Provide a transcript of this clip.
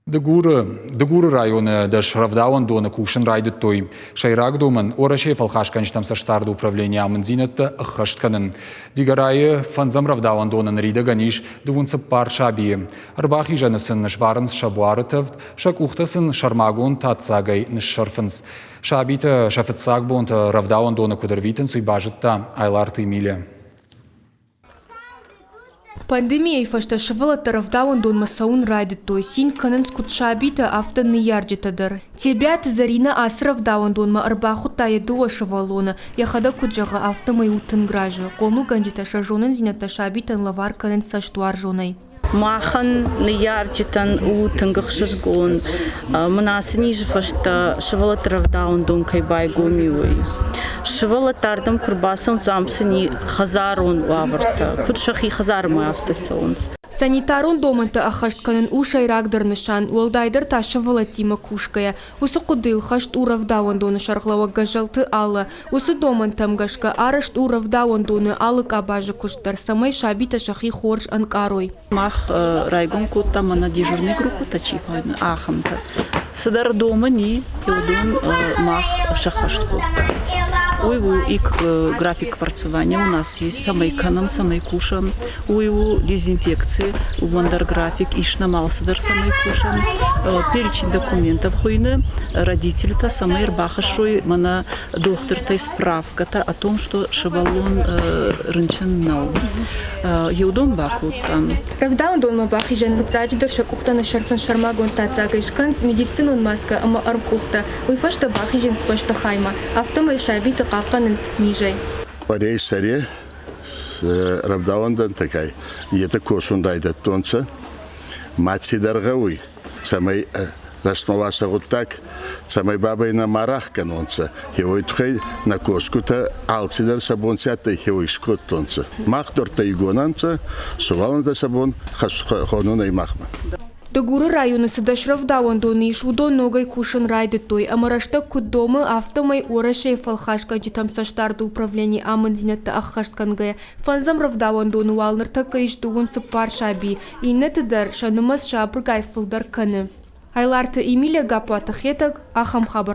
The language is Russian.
Дегуры районы даш равдауан дона кушен райдет той. Шайрак думан, ораше фалхашканч там саштарду управления аманзинетта ахаштканын. Дигарайы фанзам равдауан донан рида ганиш дувунца пар шабие. Арбахи жанысын нышбарынс шабуарытывд, шак ухтасын шармагун татсагай нышшарфынс. Шабита шафетсагбонта равдауан дона кудервитен суйбажетта айларты миля. Пандемия фашта шавала таравдауан дон масаун райдет той син канан скутшабита авто не ярджитадыр. Тебя Зарина асравдауан дон ма арбаху тая дуа шавалона. Я хада куджага авто май утын гража. Кому ганджита шажонан зинята шабитан лавар канан саштуар жонай. Махан не ярджитан утын гахшазгон. Манасни фашта шавала таравдауан дон кайбай гомиуй. Швала тардам курбасан замсани хазарун ваварта. Кутшахи хазар мой автосонс. Санитарун доманта ахаштканын у шайрагдыр нышан, уалдайдыр та шавала тима кушкая. Усы кудыл хашт уравдауан доны шарглава гажалты алла. Усы домантам гашка арашт уравдауан доны алык абажы куштар. Самай шабита шахи хорш анкарой. Мах райгон кутта мана дежурный группу тачифайны ахамта. Садар дома ни теудон мах шахашт кутта. Уйву ик график кварцевания у нас есть, самый канам, самый кушам. Уйву дезинфекции, у вандар график, ишнамал садар самый кушам. Перечень документов хуйны, родители-то самый рбахашой, мана доктор-то справка-то о том, что шевалон рынчен нау. Еудом бакут там. Правда он дома бахи жен вцадждыр шакухта на шарфан шармагон тацагайшкан с медицинун маска ама армкухта. Уйфашта бахи жен спашта хайма. Автомай шабита каканын ниже. Орей саре равдауандан такай. Ета кошундайда тонца. Мацидарға уй. Самай расмаласа гуттак. Самай бабай на марах канонца. Хевой тхай на кошкута алцидер сабонцята хевой шкот тонца. Махторта игонанца. Суваланда сабон хонуна и махма. Дегуры районы садашравдауан доны ишудон ногай кушен райдет той, амарашта куддомы автомай орашей фалхашка житам саштарды управление амандинетта ахашткангая. Фанзам равдауан доны валнырта кайшдугун сыпар шаби, и нетыдар шанымас шабыр гайфылдар каны. Айларты Эмилия Гапуатахетак, Ахам Хабар.